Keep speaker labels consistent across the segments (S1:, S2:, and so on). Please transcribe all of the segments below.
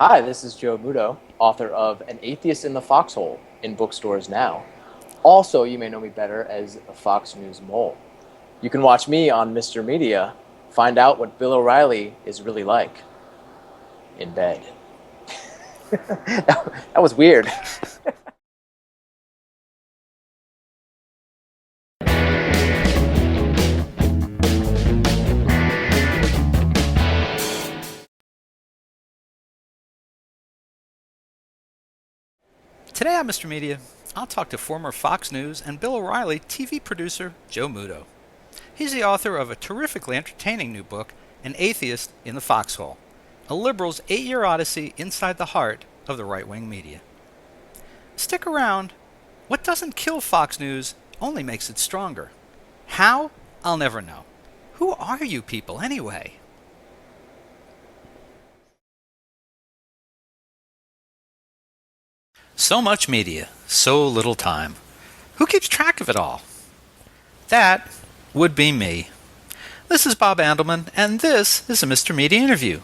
S1: Hi, this is Joe Muto, author of An Atheist in the Foxhole in bookstores now. Also, you may know me better as the Fox News Mole. You can watch me on Mr. Media, find out what Bill O'Reilly is really like in bed. that was weird.
S2: Today on Mr. Media, I'll talk to former Fox News and Bill O'Reilly TV producer Joe Muto. He's the author of a terrifically entertaining new book, An Atheist in the Foxhole, a liberal's 8-year odyssey inside the heart of the right-wing media. Stick around. What doesn't kill Fox News only makes it stronger. How? I'll never know. Who are you people anyway? So much media, so little time. Who keeps track of it all? That would be me. This is Bob Andelman, and this is a Mr. Media interview,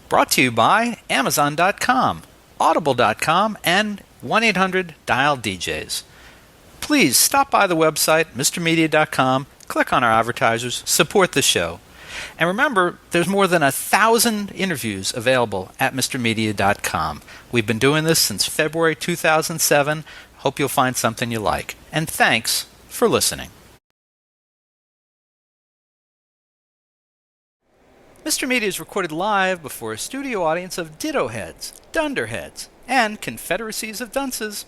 S2: brought to you by Amazon.com, Audible.com, and 1-800-DIAL-DJs. Please stop by the website, MrMedia.com, click on our advertisers, support the show. And remember, there's more than 1,000 interviews available at MrMedia.com. We've been doing this since February 2007. Hope you'll find something you like. And thanks for listening. Mr. Media is recorded live before a studio audience of ditto heads, dunderheads, and confederacies of dunces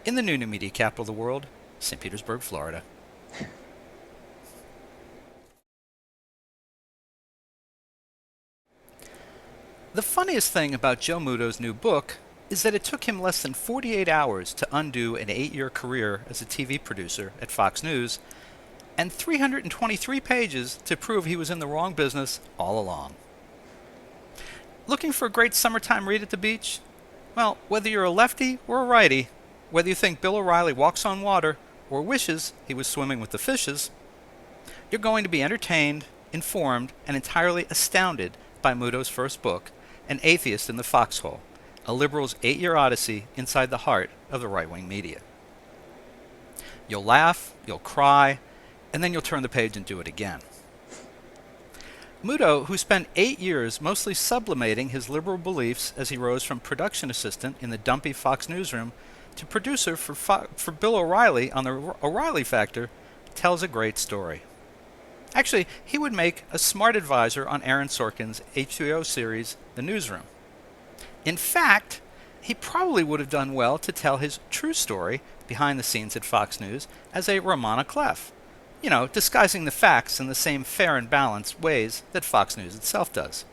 S2: in the new media capital of the world, St. Petersburg, Florida. The funniest thing about Joe Muto's new book is that it took him less than 48 hours to undo an 8-year career as a TV producer at Fox News, and 323 pages to prove he was in the wrong business all along. Looking for a great summertime read at the beach? Well, whether you're a lefty or a righty, whether you think Bill O'Reilly walks on water or wishes he was swimming with the fishes, you're going to be entertained, informed, and entirely astounded by Muto's first book, An Atheist in the Foxhole, a liberal's 8-year odyssey inside the heart of the right-wing media. You'll laugh, you'll cry, and then you'll turn the page and do it again. Muto, who spent 8 years mostly sublimating his liberal beliefs as he rose from production assistant in the dumpy Fox newsroom to producer for Bill O'Reilly on the O'Reilly Factor, tells a great story. Actually, he would make a smart advisor on Aaron Sorkin's HBO series, The Newsroom. In fact, he probably would have done well to tell his true story behind the scenes at Fox News as a Ramana Clef. You know, disguising the facts in the same fair and balanced ways that Fox News itself does.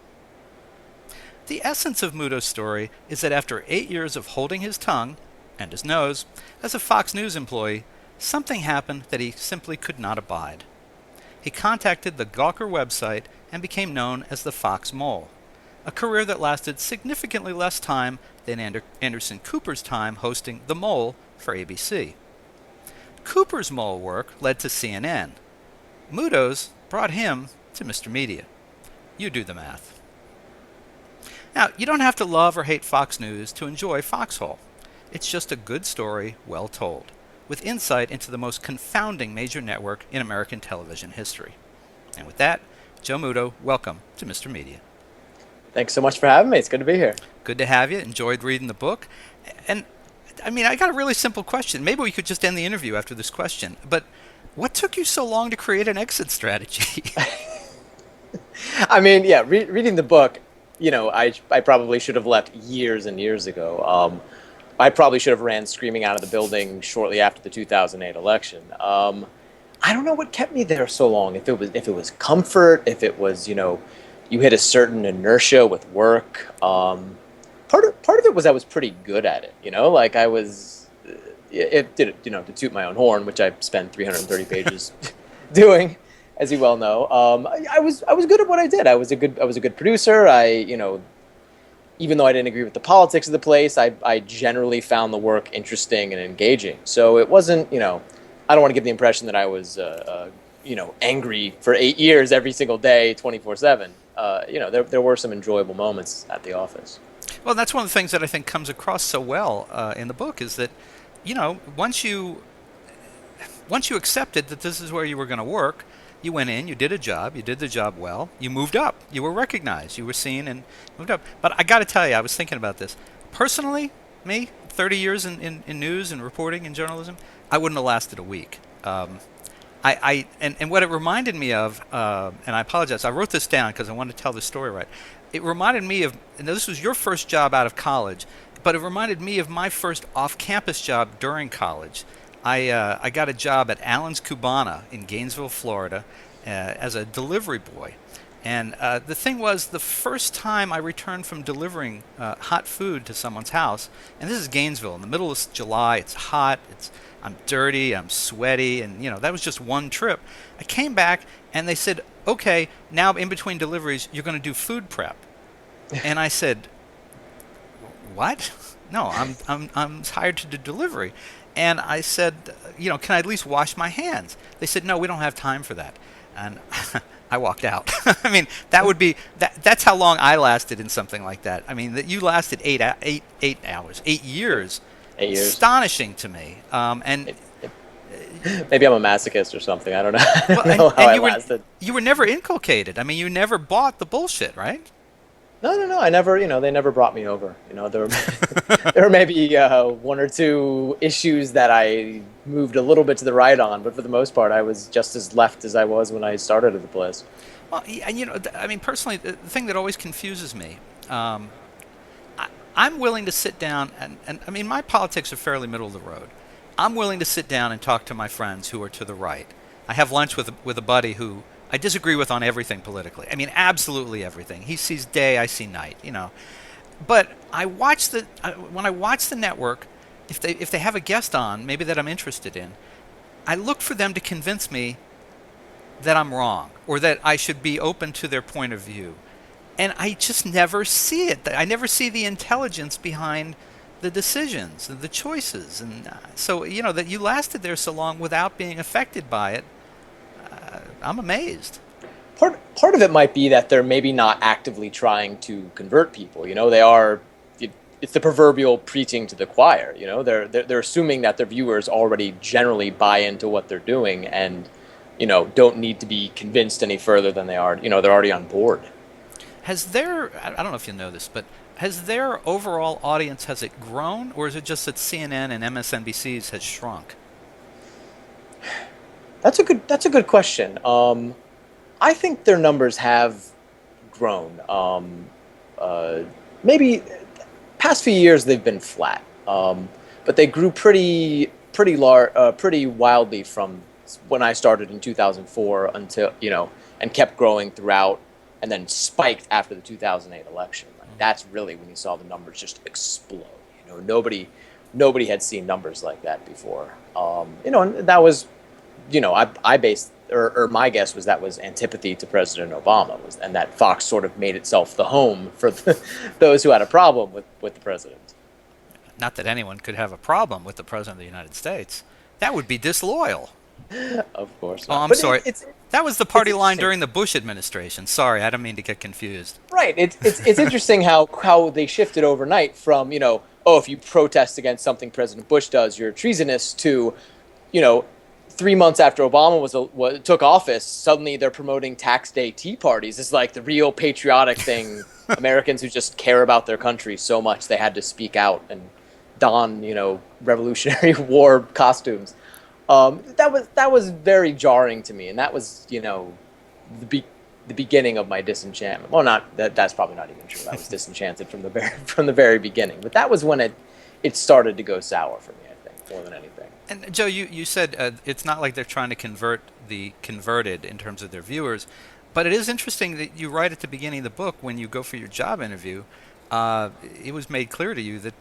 S2: The essence of Muto's story is that after 8 years of holding his tongue, and his nose, as a Fox News employee, something happened that he simply could not abide. He contacted the Gawker website and became known as the Fox Mole, a career that lasted significantly less time than Anderson Cooper's time hosting The Mole for ABC. Cooper's mole work led to CNN. Muto's brought him to Mr. Media. You do the math. Now, you don't have to love or hate Fox News to enjoy Foxhole. It's just a good story, well told, with insight into the most confounding major network in American television history. And with that, Joe Muto, welcome to Mr. Media.
S1: Thanks so much for having me. It's good to be here.
S2: Good to have you. Enjoyed reading the book. And I got a really simple question. Maybe we could just end the interview after this question. But what took you so long to create an exit strategy?
S1: Reading the book, I probably should have left years and years ago. I probably should have ran screaming out of the building shortly after the 2008 election. I don't know what kept me there so long. If it was comfort, if it was, you hit a certain inertia with work. Part of it was I was pretty good at it. I was, to toot my own horn, which I spent 330 pages doing, as you well know. I was good at what I did. I was a good producer. Even though I didn't agree with the politics of the place, I generally found the work interesting and engaging. So it wasn't, I don't want to give the impression that I was, angry for 8 years every single day, 24/7. There were some enjoyable moments at the office.
S2: Well, that's one of the things that I think comes across so well in the book is that, once you accepted that this is where you were going to work, you went in, you did a job, you did the job well, you moved up, you were recognized, you were seen and moved up. But I got to tell you, I was thinking about this. Personally, me, 30 years in news and reporting and journalism, I wouldn't have lasted a week. And what it reminded me of, and I apologize, I wrote this down because I wanted to tell the story right. It reminded me of, and this was your first job out of college, but it reminded me of my first off-campus job during college. I got a job at Allen's Cubana in Gainesville, Florida, as a delivery boy. And the thing was, the first time I returned from delivering hot food to someone's house, and this is Gainesville, in the middle of July, it's hot, I'm dirty, I'm sweaty, and that was just one trip. I came back, and they said, okay, now in between deliveries, you're going to do food prep. And I said, what? No, I'm hired to do delivery. And I said, can I at least wash my hands? They said, no, we don't have time for that. And I walked out. I mean, that's how long I lasted in something like that. I mean, that you lasted 8 hours, 8 years.
S1: 8 years.
S2: Astonishing to me. And
S1: maybe I'm a masochist or something. I don't know. I
S2: well,
S1: don't know how I
S2: you
S1: lasted.
S2: you were never inculcated. I mean, you never bought the bullshit, right?
S1: No. I never, they never brought me over. There were there were maybe one or two issues that I moved a little bit to the right on, but for the most part, I was just as left as I was when I started at the place.
S2: Well, and I mean, personally, the thing that always confuses me, I'm willing to sit down, and I mean, my politics are fairly middle of the road. I'm willing to sit down and talk to my friends who are to the right. I have lunch with a buddy who I disagree with on everything politically. I mean, absolutely everything. He sees day, I see night. But when I watch the network, if they have a guest on, maybe that I'm interested in, I look for them to convince me that I'm wrong or that I should be open to their point of view. And I just never see it. I never see the intelligence behind the decisions and the choices. And so, that you lasted there so long without being affected by it, I'm amazed.
S1: Part of it might be that they're maybe not actively trying to convert people. They are. It's the proverbial preaching to the choir. They're assuming that their viewers already generally buy into what they're doing and don't need to be convinced any further than they are. They're already on board.
S2: I don't know if you know this, but has their overall audience, has it grown, or is it just that CNN and MSNBC's has shrunk?
S1: That's a good question. I think their numbers have grown. Maybe past few years they've been flat, but they grew pretty wildly from when I started in 2004 until and kept growing throughout, and then spiked after the 2008 election. That's really when you saw the numbers just explode. Nobody had seen numbers like that before. And that was. I based, or my guess was that was antipathy to President Obama, and that Fox sort of made itself the home for those who had a problem with the president.
S2: Not that anyone could have a problem with the President of the United States. That would be disloyal.
S1: Of course
S2: not. Oh, I'm
S1: but
S2: sorry. That was the party line during the Bush administration. Sorry, I didn't mean to get confused.
S1: Right. It's interesting how they shifted overnight from, if you protest against something President Bush does, you're treasonous, to, 3 months after Obama took office, suddenly they're promoting tax day tea parties. It's like the real patriotic thing. Americans who just care about their country so much they had to speak out and don, Revolutionary War costumes. That was very jarring to me, and that was, the beginning of my disenchantment. Well, that's probably not even true. I was disenchanted from the very beginning, but that was when it started to go sour for me, I think, more than anything.
S2: And Joe, you said it's not like they're trying to convert the converted in terms of their viewers, but it is interesting that you write at the beginning of the book, when you go for your job interview, it was made clear to you that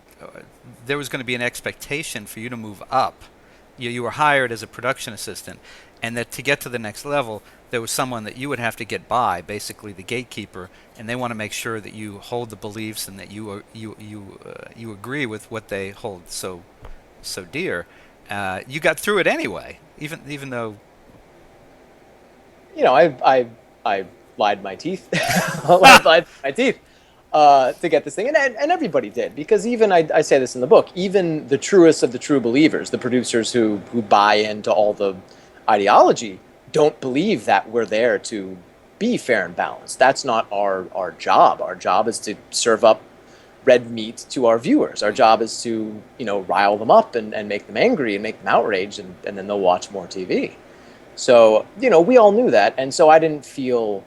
S2: there was going to be an expectation for you to move up. You were hired as a production assistant, and that to get to the next level, there was someone that you would have to get by, basically the gatekeeper, and they want to make sure that you hold the beliefs and that you agree with what they hold so dear. You got through it anyway, even though.
S1: I lied my teeth. I lied my teeth. to get this thing, and everybody did, because even I say this in the book, even the truest of the true believers, the producers who buy into all the ideology, don't believe that we're there to be fair and balanced. That's not our job. Our job is to serve up red meat to our viewers. Our job is to, rile them up and make them angry and make them outraged, and then they'll watch more TV. So, we all knew that, and so I didn't feel,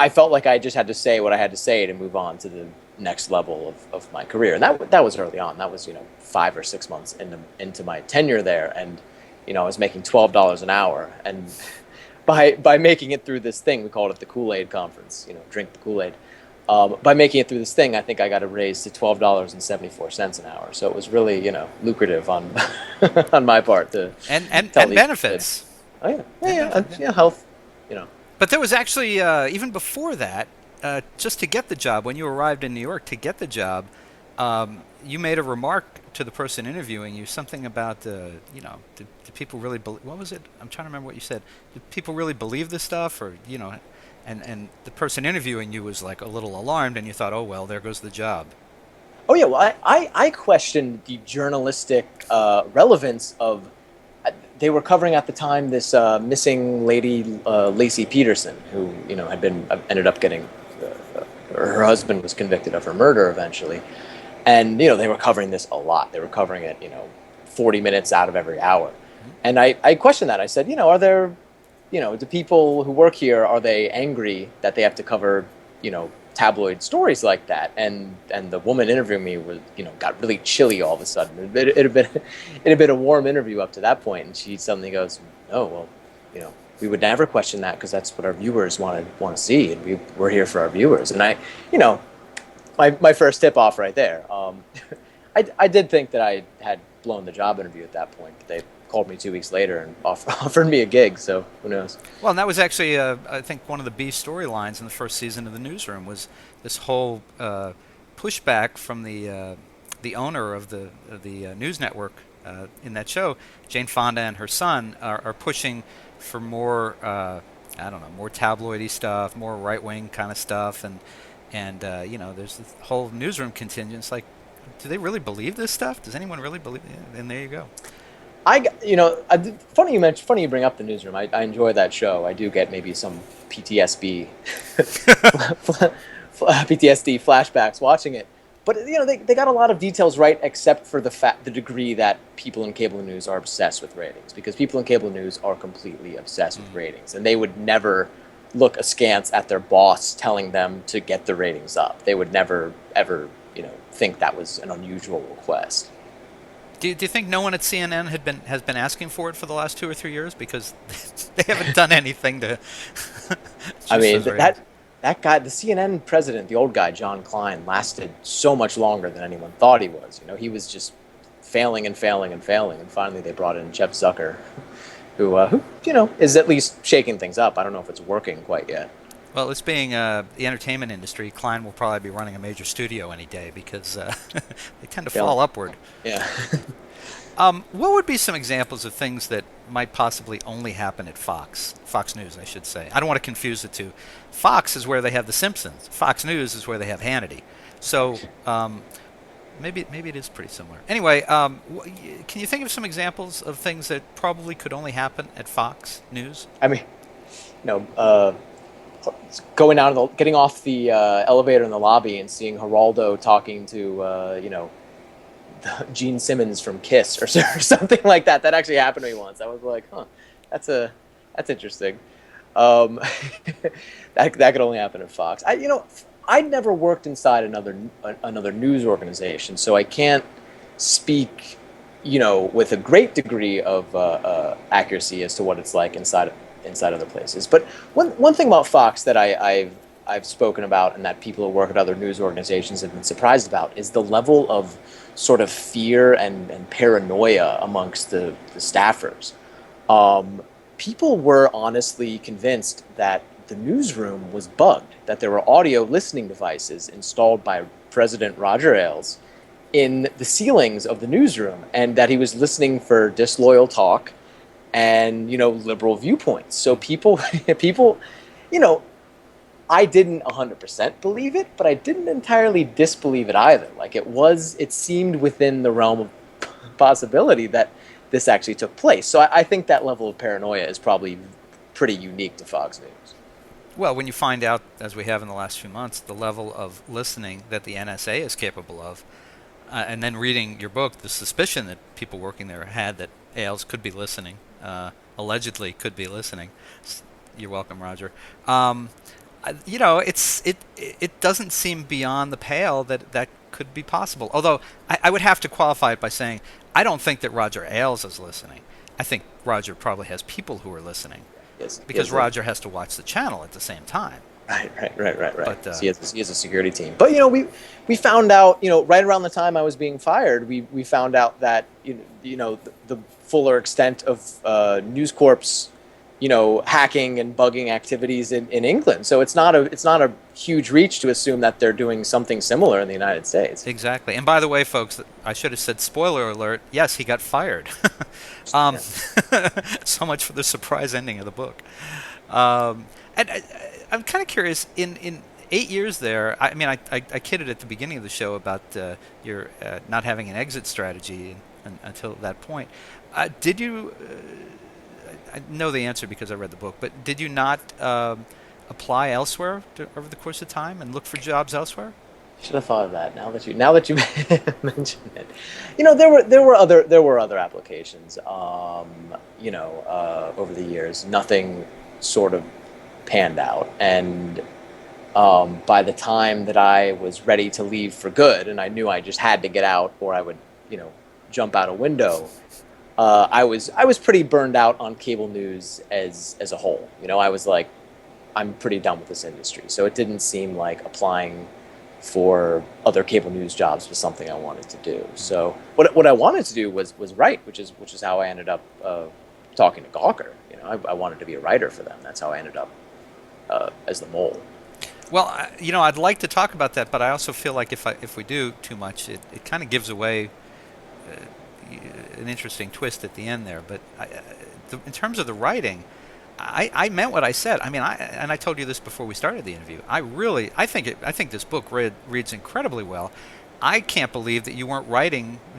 S1: I felt like I just had to say what I had to say to move on to the next level of my career. And that was early on. That was, 5 or 6 months into my tenure there. And, I was making $12 an hour. And by making it through this thing, we called it the Kool-Aid conference, drink the Kool-Aid. By making it through this thing, I think I got a raise to $12.74 an hour. So it was really, lucrative on on my part to
S2: and
S1: tell
S2: benefits.
S1: Kids. Oh yeah, health,
S2: But there was actually even before that, just to get the job, when you arrived in New York to get the job, you made a remark to the person interviewing you, something about do people really believe? What was it? I'm trying to remember what you said. Do people really believe this stuff, or And the person interviewing you was like a little alarmed, and you thought, oh well, there goes the job.
S1: Oh yeah, well I questioned the journalistic relevance of. They were covering at the time this missing lady, Lacey Peterson, who had been ended up getting her husband was convicted of her murder eventually, and they were covering this a lot. They were covering it 40 minutes out of every hour, and I questioned that. I said, are there, do people who work here, are they angry that they have to cover tabloid stories like that? And the woman interviewing me was, got really chilly all of a sudden. It had been a warm interview up to that point, and she suddenly goes, "Oh well, we would never question that, because that's what our viewers want to see, and we're here for our viewers." And my first tip off right there. I did think that I had blown the job interview at that point, but they called me 2 weeks later and offered me a gig, so who knows.
S2: Well, and that was actually, I think, one of the B storylines in the first season of the Newsroom was this whole pushback from the owner of the news network in that show. Jane Fonda and her son are pushing for more, more tabloidy stuff, more right-wing kind of stuff, and there's this whole Newsroom contingent. It's like, do they really believe this stuff? Does anyone really believe it? And there you go.
S1: Funny you bring up the Newsroom. I enjoy that show. I do get maybe some PTSD flashbacks watching it. But they got a lot of details right, except for the degree that people in cable news are obsessed with ratings. Because people in cable news are completely obsessed with ratings, and they would never look askance at their boss telling them to get the ratings up. They would never ever think that was an unusual request.
S2: Do you think no one at CNN has been asking for it for the last 2 or 3 years, because they haven't done anything to?
S1: I mean, that guy, the CNN president, the old guy, John Klein, lasted so much longer than anyone thought he was. He was just failing and failing and failing, and finally they brought in Jeff Zucker, who is at least shaking things up. I don't know if it's working quite yet.
S2: Well, it's being the entertainment industry. Klein will probably be running a major studio any day, because they tend to fall upward.
S1: Yeah.
S2: What would be some examples of things that might possibly only happen at Fox News, I should say? I don't want to confuse the two. Fox is where they have The Simpsons. Fox News is where they have Hannity. So maybe it is pretty similar. Anyway, can you think of some examples of things that probably could only happen at Fox News?
S1: I mean, going down, getting off the elevator in the lobby and seeing Geraldo talking to, Gene Simmons from Kiss or something like that. That actually happened to me once. I was like, huh, that's interesting. That could only happen at Fox. I never worked inside another news organization, so I can't speak, with a great degree of accuracy as to what it's like inside other places. But one thing about Fox that I've spoken about, and that people who work at other news organizations have been surprised about, is the level of sort of fear and paranoia amongst the staffers. People were honestly convinced that the newsroom was bugged, that there were audio listening devices installed by President Roger Ailes in the ceilings of the newsroom, and that he was listening for disloyal talk and liberal viewpoints. So people I didn't 100% believe it, but I didn't entirely disbelieve it either. Like it seemed within the realm of possibility that this actually took place. So I think that level of paranoia is probably pretty unique to Fox News.
S2: Well, when you find out, as we have in the last few months, the level of listening that the NSA is capable of, and then reading your book, the suspicion that people working there had that Ailes could be listening, allegedly could be listening. You're welcome, Roger. It doesn't seem beyond the pale that that could be possible. Although I would have to qualify it by saying I don't think that Roger Ailes is listening. I think Roger probably has people who are listening
S1: Yes,
S2: because Roger has to watch the channel at the same time.
S1: Right.
S2: But
S1: So he has a security team. But we found out, right around the time I was being fired, we found out that the fuller extent of News Corp's hacking and bugging activities in England. So it's not a huge reach to assume that they're doing something similar in the United States.
S2: Exactly. And by the way, folks, I should have said spoiler alert. Yes, he got fired. So much for the surprise ending of the book. And I'm kind of curious. In 8 years there, I mean, I kidded at the beginning of the show about your not having an exit strategy until that point. Did you? I know the answer because I read the book, but did you not apply elsewhere over the course of time and look for jobs elsewhere?
S1: Should have thought of that. Now that you mentioned it, there were other applications. Over the years, nothing sort of panned out, and by the time that I was ready to leave for good, and I knew I just had to get out, or I would, jump out a window. I was pretty burned out on cable news as a whole. I was like, I'm pretty done with this industry. So it didn't seem like applying for other cable news jobs was something I wanted to do. So what I wanted to do was write, which is how I ended up talking to Gawker. I wanted to be a writer for them. That's how I ended up as the mole.
S2: Well, I'd like to talk about that, but I also feel like if we do too much, it kind of gives away an interesting twist at the end there. But in terms of the writing, I meant what I said. I mean, I told you this before we started the interview. I think this book reads incredibly well. I can't believe that you weren't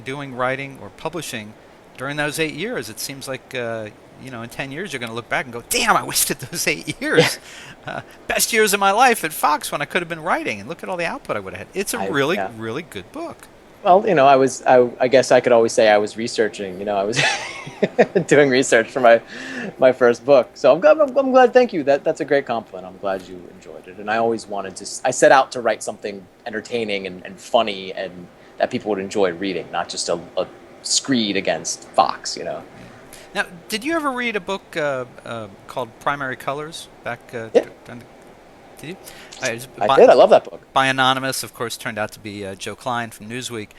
S2: doing writing or publishing during those 8 years. It seems like in 10 years you're going to look back and go, "Damn, I wasted those 8 years. Best years of my life at Fox when I could have been writing. And look at all the output I would have had." It's a really good book.
S1: Well, I guess I could always say I was researching. I was doing research for my first book. So I'm glad. Thank you. That's a great compliment. I'm glad you enjoyed it. And I always wanted to. I set out to write something entertaining and funny and that people would enjoy reading, not just a screed against Fox.
S2: Now, did you ever read a book called Primary Colors back?
S1: Yeah.
S2: Did you?
S1: I did. I love that book.
S2: By Anonymous, of course, turned out to be Joe Klein from Newsweek.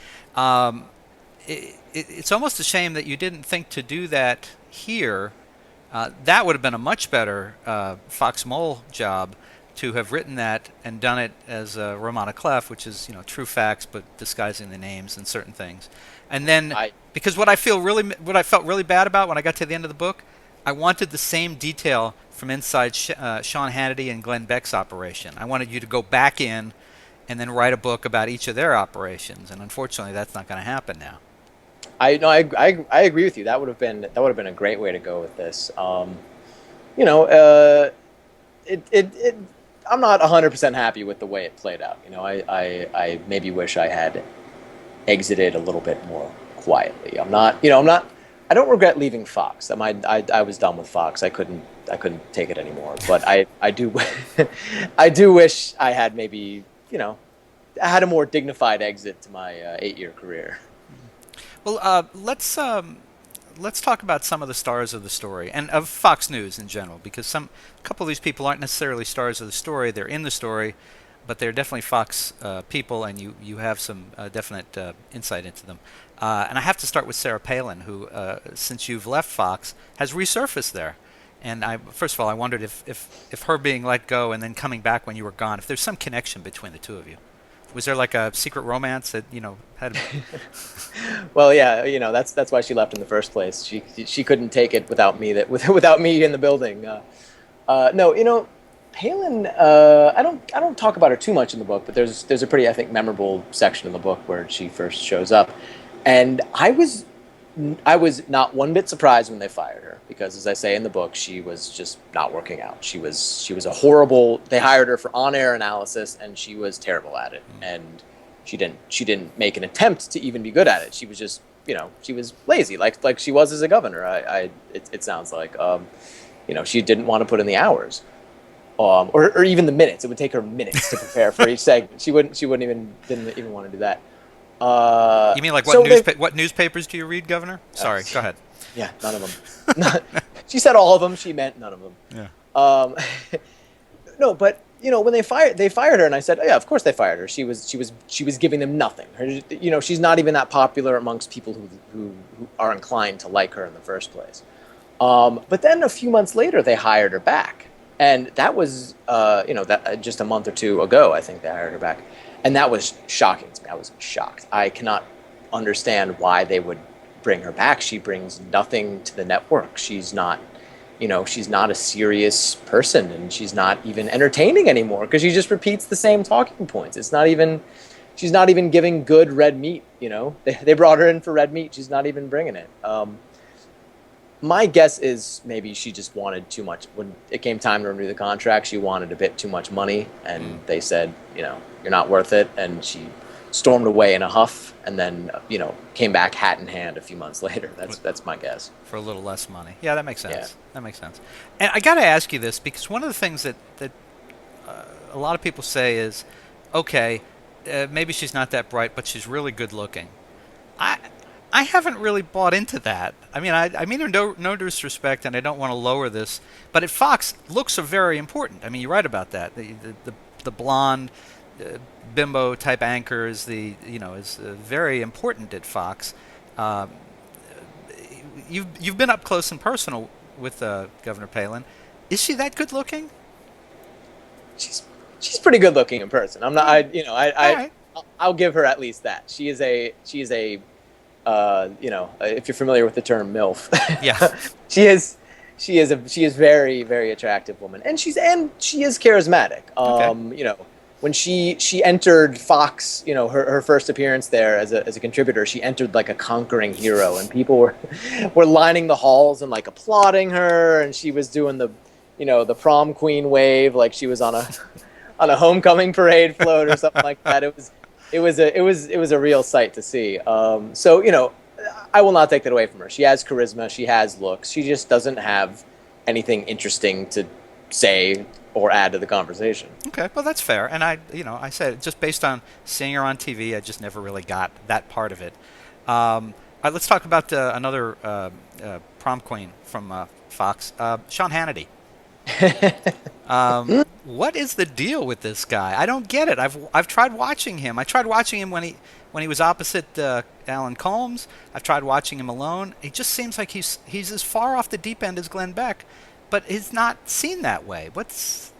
S2: It's almost a shame that you didn't think to do that here. That would have been a much better Fox Mole job to have written that and done it as Romana Clef, which is true facts but disguising the names and certain things. And then because what I felt really bad about when I got to the end of the book, I wanted the same detail from inside Sean Hannity and Glenn Beck's operation. I wanted you to go back in and then write a book about each of their operations, and unfortunately, that's not going to happen now.
S1: I agree with you. That would have been a great way to go with this. I'm not 100% happy with the way it played out. I maybe wish I had exited a little bit more quietly. I don't regret leaving Fox. I was done with Fox. I couldn't take it anymore. But I do wish I had maybe I had a more dignified exit to my 8-year career.
S2: Well, let's talk about some of the stars of the story and of Fox News in general, because a couple of these people aren't necessarily stars of the story. They're in the story, but they're definitely Fox people, and you have some definite insight into them. And I have to start with Sarah Palin, who, since you've left Fox, has resurfaced there. And first of all, I wondered if her being let go and then coming back when you were gone, if there's some connection between the two of you. Was there like a secret romance that had?
S1: Well, yeah, that's why she left in the first place. She couldn't take it without me. Without me in the building. No, Palin, I don't talk about her too much in the book, but there's a pretty, I think, memorable section in the book where she first shows up, and I was not one bit surprised when they fired her because, as I say in the book, she was just not working out. She was a horrible. They hired her for on-air analysis, and she was terrible at it. And she didn't make an attempt to even be good at it. She was just, she was lazy, like she was as a governor. It sounds like, she didn't want to put in the hours, or even the minutes. It would take her minutes to prepare for each segment. Didn't even want to do that.
S2: You mean like what newspapers do you read, Governor? Sorry, go ahead.
S1: Yeah, none of them. She said all of them. She meant none of them.
S2: Yeah.
S1: No, but when they fired her, and I said, oh, yeah, of course they fired her. She was giving them nothing. She's not even that popular amongst people who are inclined to like her in the first place. But then a few months later, they hired her back, and that was that just a month or two ago, I think they hired her back. And that was shocking to me. I was shocked. I cannot understand why they would bring her back. She brings nothing to the network. She's not a serious person, and she's not even entertaining anymore because she just repeats the same talking points. She's not even giving good red meat. They brought her in for red meat. She's not even bringing it. My guess is maybe she just wanted too much. When it came time to renew the contract, she wanted a bit too much money, and they said, you're not worth it. And she stormed away in a huff, and then, came back hat in hand a few months later. That's my guess.
S2: For a little less money. Yeah, that makes sense.
S1: Yeah.
S2: That makes sense. And I got to ask you this, because one of the things that a lot of people say is, okay, maybe she's not that bright, but she's really good looking. I haven't really bought into that. I mean, I mean no disrespect, and I don't want to lower this, but at Fox, looks are very important. I mean, you're right about that. The blonde bimbo type anchor is is very important at Fox. You've been up close and personal with Governor Palin. Is she that good looking?
S1: She's pretty good looking in person. I'm not.
S2: Right.
S1: I'll give her at least that. She is a if you're familiar with the term MILF.
S2: Yeah.
S1: she is very, very attractive woman, and she is charismatic.
S2: Okay.
S1: When she entered Fox, her first appearance there as a contributor, she entered like a conquering hero, and people were lining the halls and like applauding her, and she was doing the prom queen wave like she was on a homecoming parade float or something like that. It was a real sight to see. So I will not take that away from her. She has charisma. She has looks. She just doesn't have anything interesting to say or add to the conversation.
S2: Okay, well that's fair. And I said just based on seeing her on TV, I just never really got that part of it. All right, let's talk about another prom queen from Fox, Sean Hannity. What is the deal with this guy? I don't get it. I've tried watching him. I tried watching him when he was opposite Alan Colmes. I've tried watching him alone. It just seems like he's as far off the deep end as Glenn Beck, but it's not seen that way. What's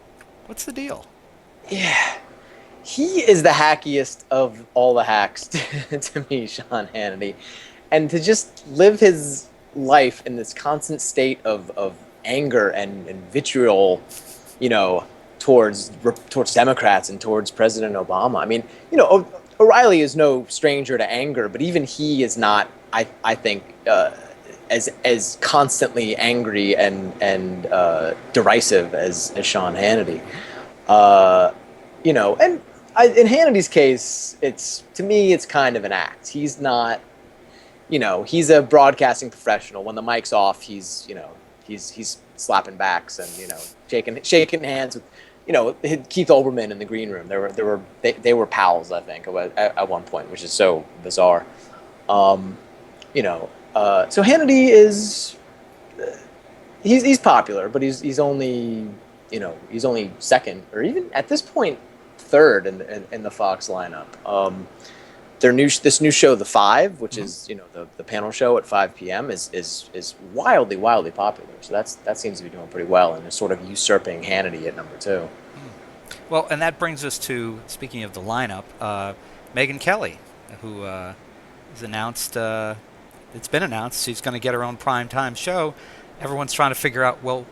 S2: the deal?
S1: Yeah, he is the hackiest of all the hacks to me, Sean Hannity, and to just live his life in this constant state of anger and vitriol, towards Democrats and towards President Obama. I mean, O'Reilly is no stranger to anger, but even he is not, I think, as constantly angry and derisive as Sean Hannity. And in Hannity's case, to me, it's kind of an act. He's not, he's a broadcasting professional. When the mic's off, he's slapping backs and shaking hands with Keith Olbermann in the green room. They were pals, I think, at one point, which is so bizarre. So Hannity is he's popular, but he's only second, or even at this point third in the Fox lineup. This new show, The Five, which is the panel show at 5 p.m. is wildly popular. So that seems to be doing pretty well, and is sort of usurping Hannity at number 2.
S2: Well, and that brings us to, speaking of the lineup, Megyn Kelly, who is announced. It's been announced she's going to get her own primetime show. Everyone's trying to figure out, well,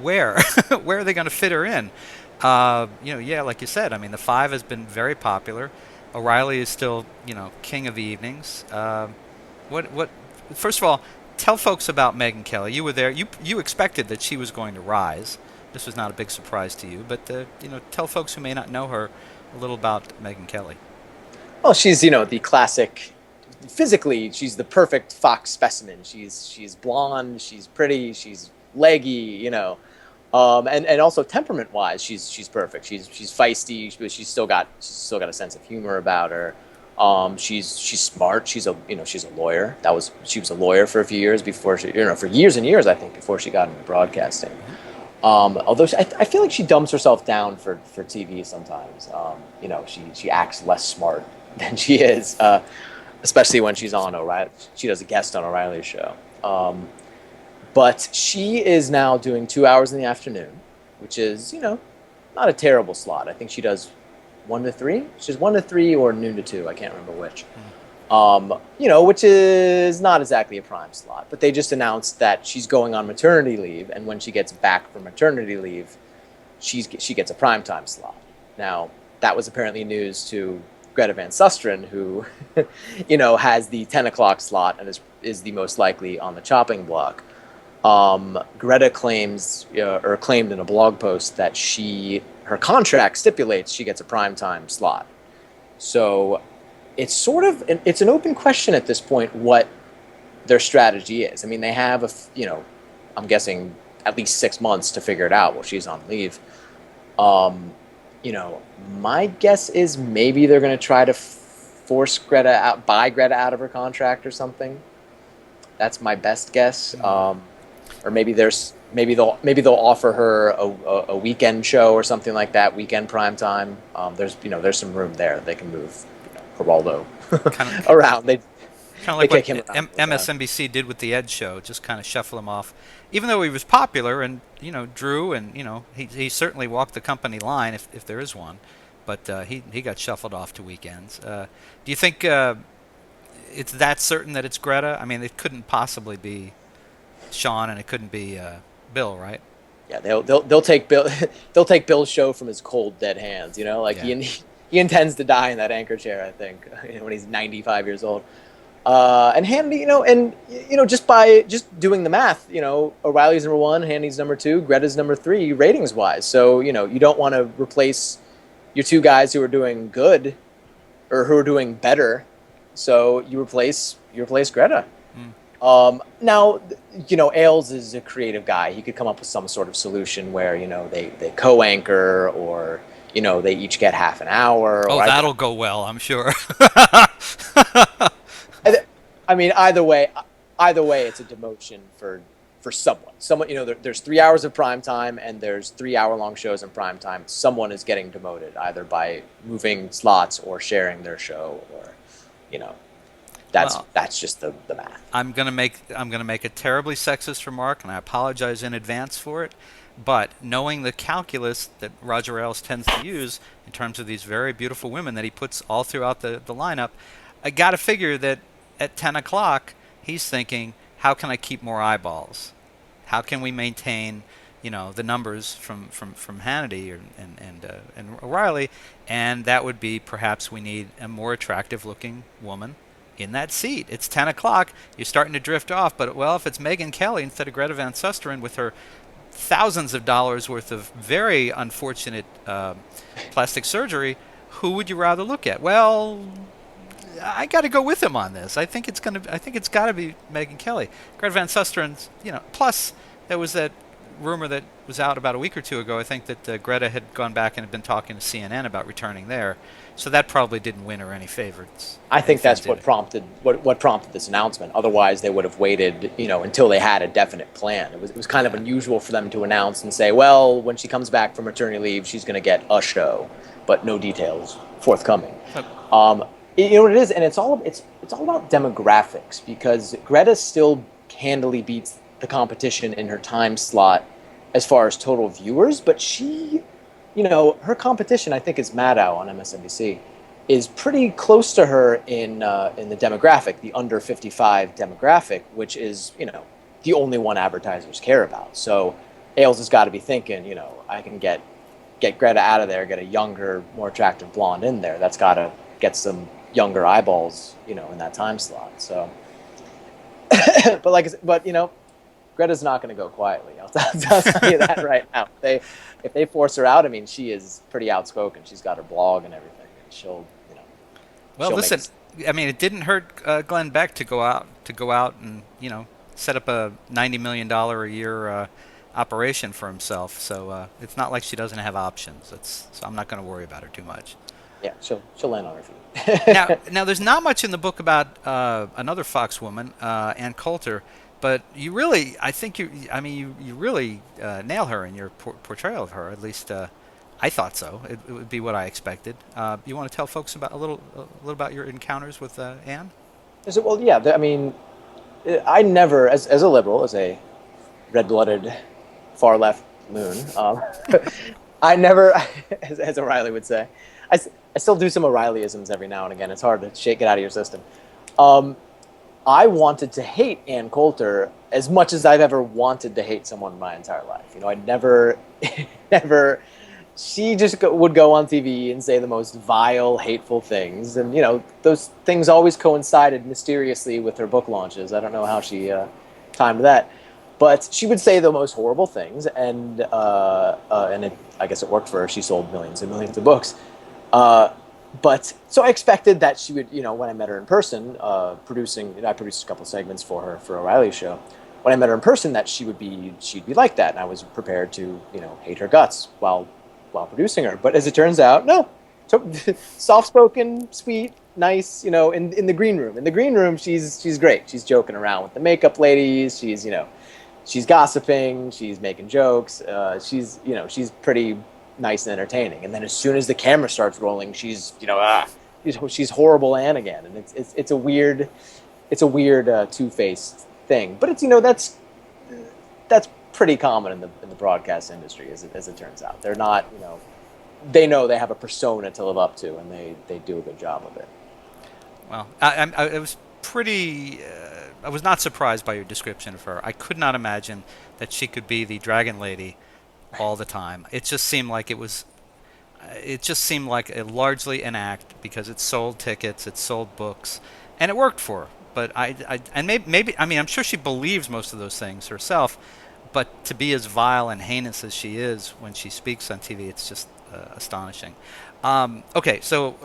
S2: where? Where are they going to fit her in? Yeah, like you said, I mean, the five has been very popular. O'Reilly is still, king of the evenings. What? First of all, tell folks about Megyn Kelly. You were there. You expected that she was going to rise. This was not a big surprise to you, but tell folks who may not know her a little about Megyn Kelly.
S1: Well, she's the classic. Physically, she's the perfect Fox specimen. She's blonde, she's pretty, she's leggy, and also temperament wise, she's perfect. She's feisty, but she's still got a sense of humor about her. She's smart. She's a lawyer. She was a lawyer for a few years before for years and years, I think, before she got into broadcasting. Although I feel like she dumbs herself down for TV sometimes. She acts less smart than she is, especially when she's on O'Reilly. She does a guest on O'Reilly's show. But she is now doing 2 hours in the afternoon, which is, not a terrible slot. I think she does 1 to 3. She's 1 to 3 or noon to 2. I can't remember which. Which is not exactly a prime slot. But they just announced that she's going on maternity leave, and when she gets back from maternity leave, she gets a primetime slot. Now, that was apparently news to Greta Van Susteren, who, has the 10 o'clock slot and is the most likely on the chopping block. Greta claimed in a blog post that her contract stipulates she gets a primetime slot. So it's an open question at this point what their strategy is. I mean, they have I'm guessing at least 6 months to figure it out while she's on leave. My guess is maybe they're going to try to force buy Greta out of her contract or something. That's my best guess. Or maybe they'll offer her a weekend show or something like that, weekend prime time. There's some room there. They can move Geraldo around. Kind
S2: of like what MSNBC did with the Ed Show, just kind of shuffle him off. Even though he was popular and drew and he certainly walked the company line if there is one, but he got shuffled off to weekends. Do you think it's that certain that it's Greta? I mean, it couldn't possibly be Sean and it couldn't be Bill, right?
S1: Yeah, they'll take Bill they'll take Bill's show from his cold dead hands. He intends to die in that anchor chair, I think, when he's 95 years old. And Hannity, just doing the math, O'Reilly's number 1, Hannity's number 2, Greta's number 3, ratings wise. So, you don't want to replace your two guys who are doing good or who are doing better. So you replace Greta. Now, Ailes is a creative guy. He could come up with some sort of solution where, they co-anchor or, they each get half an hour.
S2: Oh, that'll go well, I'm sure.
S1: I mean, either way, it's a demotion for someone. There's 3 hours of prime time and there's 3 hour-long shows in prime time. Someone is getting demoted either by moving slots or sharing their show, or that's just the math.
S2: I'm gonna make a terribly sexist remark, and I apologize in advance for it. But knowing the calculus that Roger Ailes tends to use in terms of these very beautiful women that he puts all throughout the lineup, I got to figure that at 10 o'clock, he's thinking, how can I keep more eyeballs? How can we maintain, the numbers from Hannity and O'Reilly? And that would be perhaps we need a more attractive-looking woman in that seat. It's 10 o'clock. You're starting to drift off. But, if it's Megyn Kelly instead of Greta Van Susteren with her thousands of dollars worth of very unfortunate plastic surgery, who would you rather look at? Well, I got to go with him on this. I think it's got to be Megyn Kelly. Greta Van Susteren's, plus there was that rumor that was out about a week or two ago. I think that Greta had gone back and had been talking to CNN about returning there. So that probably didn't win her any favorites.
S1: I think that's what prompted this announcement. Otherwise, they would have waited, until they had a definite plan. It was kind of unusual for them to announce and say, well, when she comes back from maternity leave, she's going to get a show, but no details forthcoming. You know what it is, and it's all about demographics, because Greta still handily beats the competition in her time slot as far as total viewers, but she, her competition, I think, is Maddow on MSNBC, is pretty close to her in the demographic, the under 55 demographic, which is, the only one advertisers care about. So Ailes has got to be thinking, I can get Greta out of there, get a younger, more attractive blonde in there. That's got to get some younger eyeballs, in that time slot. So, but Greta's not going to go quietly. I'll tell you that right now. If they force her out, I mean, she is pretty outspoken. She's got her blog and everything, and
S2: Well,
S1: she'll
S2: listen, I mean, it didn't hurt Glenn Beck to go out and set up a $90 million a year operation for himself. So it's not like she doesn't have options. So I'm not going to worry about her too much.
S1: Yeah, she'll land on her feet.
S2: Now, there's not much in the book about another Fox woman, Ann Coulter, but you really, I think you really nail her in your portrayal of her. At least I thought so. It would be what I expected. You want to tell folks about a little about your encounters with Anne?
S1: Well, yeah. I mean, I never, as a liberal, as a red-blooded, far-left loon, I never, as O'Reilly would say, I still do some O'Reillyisms every now and again. It's hard to shake it out of your system. I wanted to hate Ann Coulter as much as I've ever wanted to hate someone in my entire life. I never, never. She just would go on TV and say the most vile, hateful things, and those things always coincided mysteriously with her book launches. I don't know how she timed that, but she would say the most horrible things, and I guess it worked for her. She sold millions and millions of books. But so I expected that she would, when I met her in person, I produced a couple segments for her for O'Reilly's show. When I met her in person, that she'd be like that, and I was prepared to, hate her guts while producing her. But as it turns out, no, soft-spoken, sweet, nice, in the green room. In the green room, she's great. She's joking around with the makeup ladies. She's gossiping. She's making jokes. She's pretty nice and entertaining. And then as soon as the camera starts rolling, she's horrible Anne again. And it's a weird two-faced thing. But it's that's pretty common in the broadcast industry as it turns out. They're not, they know they have a persona to live up to, and they do a good job of it.
S2: Well, I was pretty. I was not surprised by your description of her. I could not imagine that she could be the Dragon Lady all the time. It just seemed like largely an act because it sold tickets, it sold books, and it worked for her. But maybe I'm sure she believes most of those things herself. But to be as vile and heinous as she is when she speaks on TV, it's just astonishing. Okay, so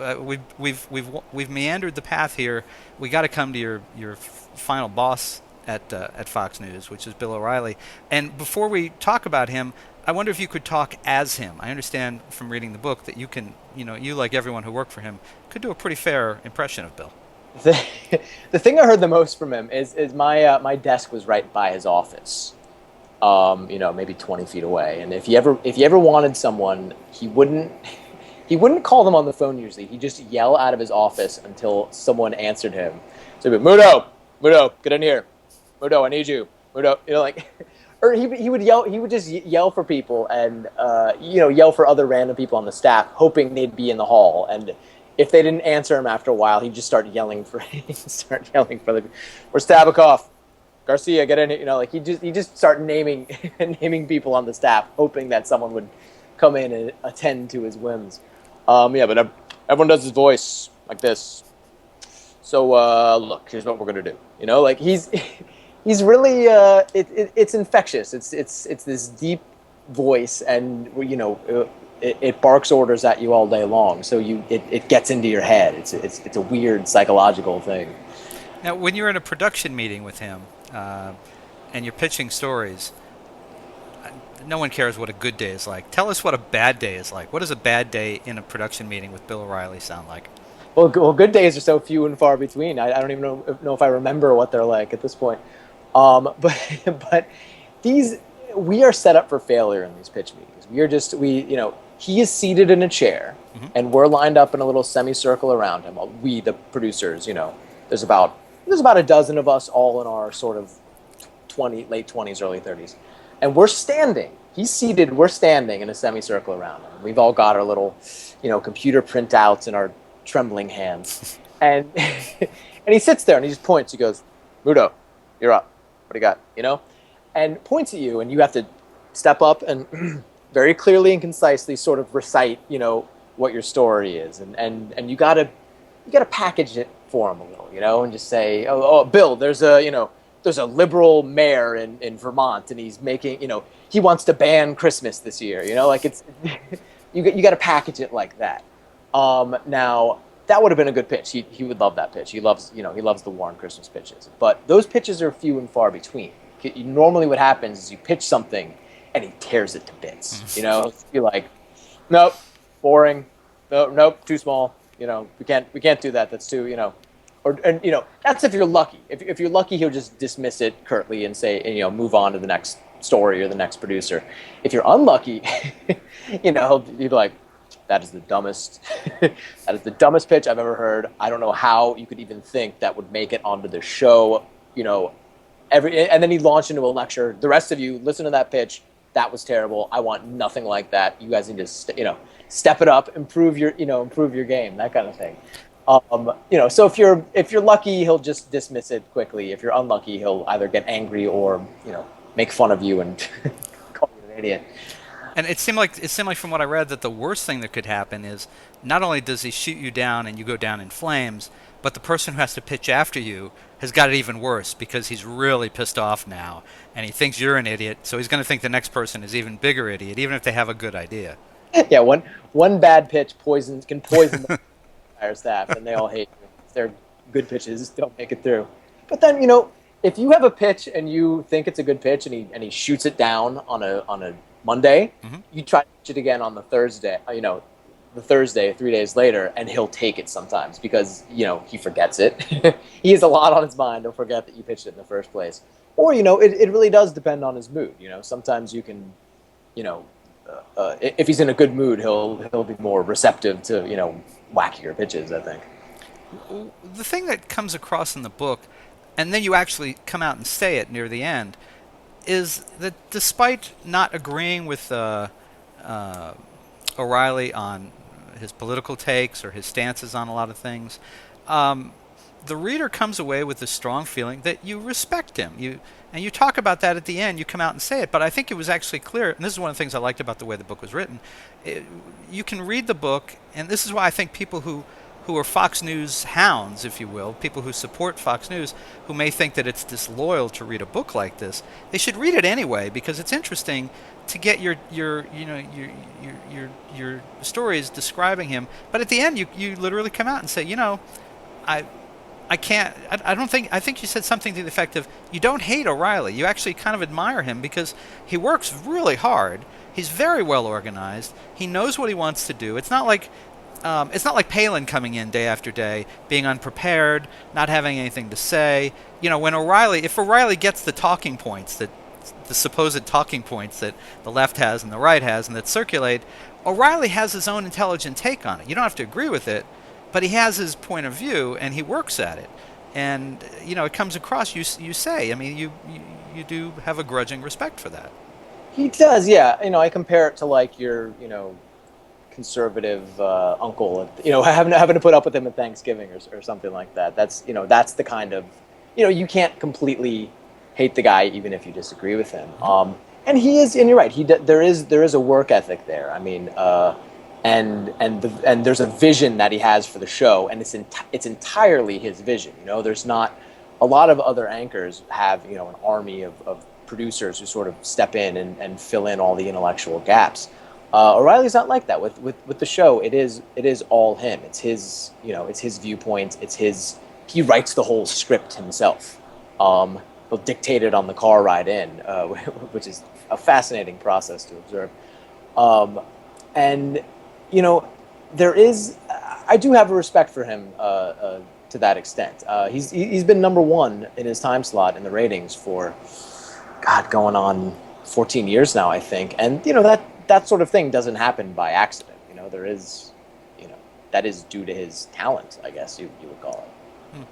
S2: we've meandered the path here. We got to come to your final boss at Fox News, which is Bill O'Reilly. And before we talk about him, I wonder if you could talk as him. I understand from reading the book that you can, you like everyone who worked for him, could do a pretty fair impression of Bill.
S1: The thing I heard the most from him is my desk was right by his office. Maybe 20 feet away. And if you ever wanted someone, he wouldn't call them on the phone usually. He'd just yell out of his office until someone answered him. So he'd be, Muto, get in here. Muto, I need you. Muto, or he would just yell for people and, yell for other random people on the staff, hoping they'd be in the hall. And if they didn't answer him after a while, he'd just start yelling for the, where's Tabikoff? Garcia, get in here. He just start naming people on the staff, hoping that someone would come in and attend to his whims. But everyone does his voice like this. So look, here's what we're gonna do. He's really it's infectious. It's this deep voice, and it barks orders at you all day long. So it gets into your head. It's a weird psychological thing.
S2: Now, when you're in a production meeting with him, and you're pitching stories, no one cares what a good day is like. Tell us what a bad day is like. What does a bad day in a production meeting with Bill O'Reilly sound like?
S1: Well, good days are so few and far between. I don't even know if I remember what they're like at this point. But we are set up for failure in these pitch meetings. He is seated in a chair, mm-hmm. and we're lined up in a little semicircle around him. We, the producers, there's about a dozen of us, all in our sort of late 20s, early 30s. And we're standing. He's seated, we're standing in a semicircle around him. We've all got our little, computer printouts in our trembling hands. And and he sits there and he just points. He goes, Muto, you're up. What do you got? And points at you, and you have to step up and very clearly and concisely sort of recite, what your story is, and you gotta package it for him a little, and just say, oh, Bill, there's a liberal mayor in Vermont, and he's making, he wants to ban Christmas this year, like it's, you got to package it like that. Now that would have been a good pitch. He would love that pitch. He loves the Warren Christmas pitches, but those pitches are few and far between. Normally what happens is you pitch something and he tears it to bits, You're like, nope, boring, nope, too small, we can't do that. That's too, and that's if you're lucky. If you're lucky, he'll just dismiss it curtly and say, move on to the next story or the next producer. If you're unlucky, he'll be like, that is the dumbest pitch I've ever heard. I don't know how you could even think that would make it onto the show. And then he'd launch into a lecture. The rest of you, listen to that pitch. That was terrible. I want nothing like that. You guys need to, step it up, improve your game, that kind of thing. So if you're lucky, he'll just dismiss it quickly. If you're unlucky, he'll either get angry or, make fun of you and call you an idiot.
S2: And it seemed like from what I read that the worst thing that could happen is not only does he shoot you down and you go down in flames, but the person who has to pitch after you has got it even worse because he's really pissed off now and he thinks you're an idiot, so he's going to think the next person is even bigger idiot, even if they have a good idea.
S1: Yeah, one bad pitch can poison the entire staff, and they all hate you. Their good pitches don't make it through. But then, if you have a pitch and you think it's a good pitch and he shoots it down on a Monday, you try to pitch it again on the Thursday, 3 days later, and he'll take it sometimes because, he forgets it. He has a lot on his mind. He'll forget that you pitched it in the first place. Or, it really does depend on his mood. Sometimes you can, if he's in a good mood, he'll be more receptive to, wackier pitches, I think.
S2: The thing that comes across in the book, and then you actually come out and say it near the end, is that despite not agreeing with O'Reilly on his political takes or his stances on a lot of things, the reader comes away with a strong feeling that you respect him. And you talk about that at the end. You come out and say it. But I think it was actually clear, and this is one of the things I liked about the way the book was written. You can read the book, and this is why I think people who are Fox News hounds, if you will, people who support Fox News, who may think that it's disloyal to read a book like this, they should read it anyway because it's interesting to get your stories describing him. But at the end, you literally come out and say, I can't. I think you said something to the effect of, you don't hate O'Reilly. You actually kind of admire him because he works really hard. He's very well organized. He knows what he wants to do. It's not like Palin coming in day after day, being unprepared, not having anything to say. When if O'Reilly gets the talking points the supposed talking points that the left has and the right has and that circulate, O'Reilly has his own intelligent take on it. You don't have to agree with it, but he has his point of view and he works at it. And, it comes across, you say, you do have a grudging respect for that.
S1: He does, yeah. I compare it to like your, conservative uncle, having to put up with him at Thanksgiving or something like that. That's the kind of, you can't completely hate the guy even if you disagree with him. And he is, and you're right. There is a work ethic there. And there's a vision that he has for the show, and it's entirely his vision. There's not a lot of other anchors have an army of producers who sort of step in and fill in all the intellectual gaps. O'Reilly's not like that. With the show, it is all him. It's his it's his viewpoint. He writes the whole script himself. He'll dictate it on the car ride in, which is a fascinating process to observe. And I do have a respect for him to that extent. He's been number one in his time slot in the ratings for, going on 14 years now, I think. And that sort of thing doesn't happen by accident. There is, that is due to his talent, I guess you would call it.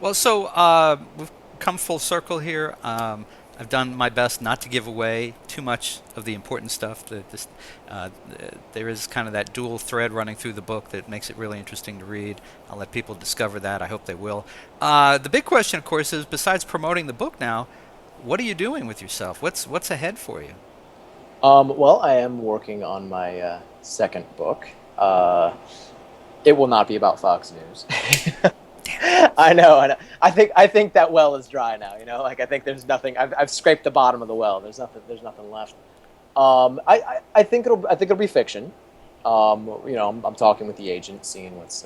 S2: Well, so we've come full circle here. I've done my best not to give away too much of the important stuff. There is kind of that dual thread running through the book that makes it really interesting to read. I'll let people discover that. I hope they will. The big question, of course, is besides promoting the book now, what are you doing with yourself? What's ahead for you?
S1: Well, I am working on my second book. Uh, it will not be about Fox News. I know, I know. I think that well is dry now. Like I think there's nothing. I've scraped the bottom of the well. There's nothing left. I think it'll be fiction. I'm talking with the agent, seeing what's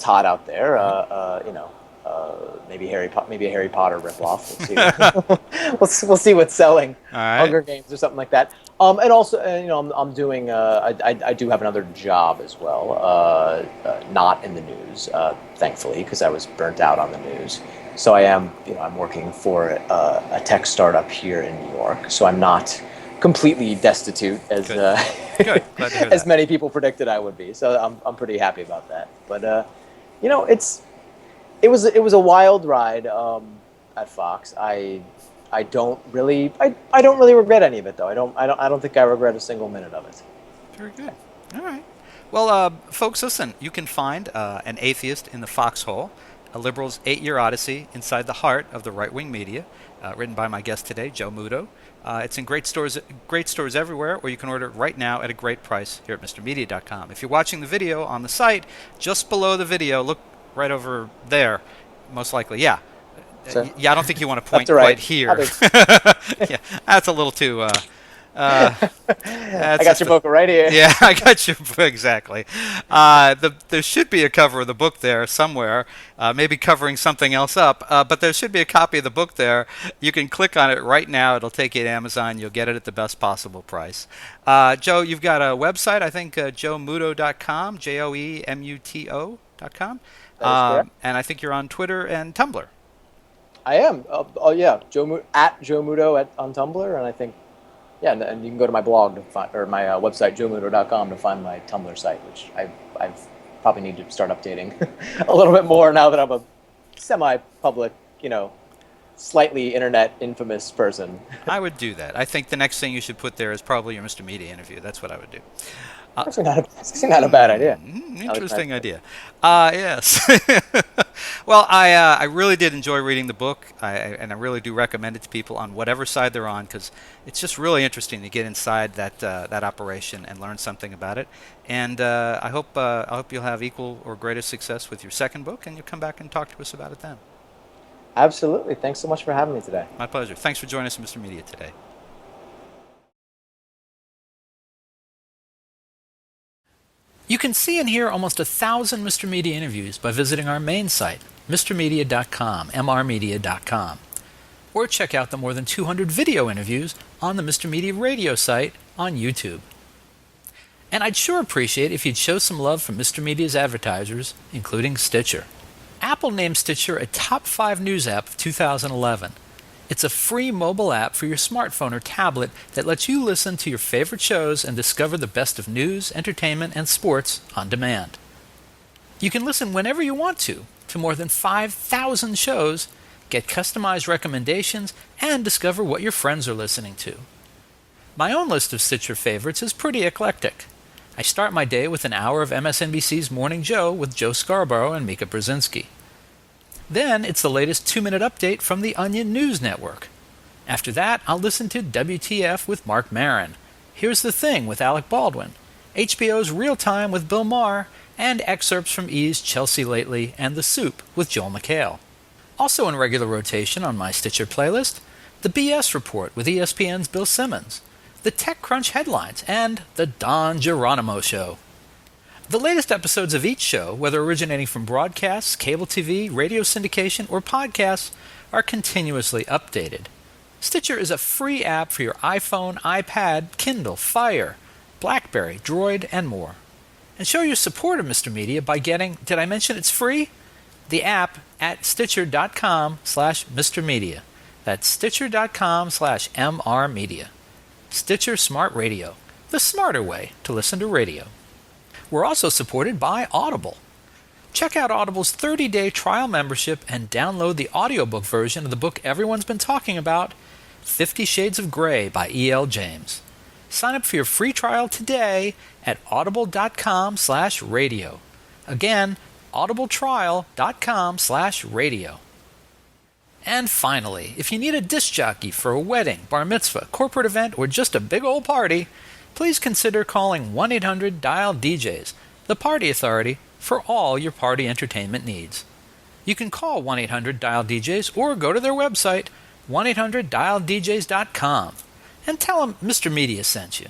S1: hot out there. Maybe a Harry Potter ripoff. We'll see. we'll see what's selling.
S2: All right.
S1: Hunger Games or something like that. And also, I'm doing. I do have another job as well. Not in the news, thankfully, because I was burnt out on the news. So I am. I'm working for a tech startup here in New York. So I'm not completely destitute as
S2: Good. Glad to hear
S1: as
S2: that.
S1: many people predicted I would be. So I'm pretty happy about that. But it was a wild ride at Fox. I don't really regret any of it though. I don't think I regret a single minute of it.
S2: Very good. All right. Well, folks, listen. You can find an atheist in the Foxhole, a liberal's 8-year odyssey inside the heart of the right-wing media, written by my guest today, Joe Muto. It's in great stores everywhere, or you can order it right now at a great price here at MrMedia.com. If you're watching the video on the site, just below the video, look right over there, most likely. Yeah.
S1: So,
S2: Yeah, I don't think you want to point
S1: to right.
S2: right here. Yeah, that's a little too.
S1: I
S2: That's
S1: got
S2: just
S1: your book right here.
S2: Yeah, I got your book exactly. There should be a cover of the book there somewhere, maybe covering something else up. But there should be a copy of the book there. You can click on it right now. It'll take you to Amazon. You'll get it at the best possible price. Joe, you've got a website. I think joemuto.com, JOEMUTO.com.
S1: That is correct.
S2: And I think you're on Twitter and Tumblr.
S1: I am. Yeah, at Joe Muto on Tumblr, and I think. Yeah, and you can go to my blog or my website, joemuto.com, to find my Tumblr site, which I probably need to start updating a little bit more now that I'm a semi-public, slightly internet infamous person.
S2: I would do that. I think the next thing you should put there is probably your Mr. Media interview. That's what I would do.
S1: Actually, not a bad idea.
S2: Interesting idea. Yes. Well, I really did enjoy reading the book, and I really do recommend it to people on whatever side they're on, because it's just really interesting to get inside that operation and learn something about it. And I hope you'll have equal or greater success with your second book, and you'll come back and talk to us about it then.
S1: Absolutely. Thanks so much for having me today.
S2: My pleasure. Thanks for joining us, Mr. Media, today. You can see and hear almost 1,000 Mr. Media interviews by visiting our main site, mrmedia.com, mrmedia.com. Or check out the more than 200 video interviews on the Mr. Media radio site on YouTube. And I'd sure appreciate if you'd show some love for Mr. Media's advertisers, including Stitcher. Apple named Stitcher a top 5 news app of 2011. It's a free mobile app for your smartphone or tablet that lets you listen to your favorite shows and discover the best of news, entertainment, and sports on demand. You can listen whenever you want to more than 5,000 shows, get customized recommendations, and discover what your friends are listening to. My own list of Stitcher favorites is pretty eclectic. I start my day with an hour of MSNBC's Morning Joe with Joe Scarborough and Mika Brzezinski. Then it's the latest 2-minute update from the Onion News Network. After that, I'll listen to WTF with Mark Maron, Here's the Thing with Alec Baldwin, HBO's Real Time with Bill Maher, and excerpts from E's Chelsea Lately and The Soup with Joel McHale. Also in regular rotation on my Stitcher playlist, the BS Report with ESPN's Bill Simmons, the TechCrunch headlines, and the Don Geronimo Show. The latest episodes of each show, whether originating from broadcasts, cable TV, radio syndication, or podcasts, are continuously updated. Stitcher is a free app for your iPhone, iPad, Kindle, Fire, BlackBerry, Droid, and more. And show your support of Mr. Media by getting, did I mention it's free? The app at stitcher.com/MrMedia. That's stitcher.com/MRmedia. Stitcher Smart Radio, the smarter way to listen to radio. We're also supported by Audible. Check out Audible's 30-day trial membership and download the audiobook version of the book everyone's been talking about, 50 Shades of Grey by E.L. James. Sign up for your free trial today at audible.com/radio. Again, audibletrial.com/radio. And finally, if you need a disc jockey for a wedding, bar mitzvah, corporate event, or just a big old party, please consider calling 1-800-DIAL-DJs, the party authority for all your party entertainment needs. You can call 1-800-DIAL-DJs or go to their website, 1-800-DIAL-DJs.com, and tell them Mr. Media sent you.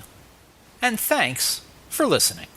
S2: And thanks for listening.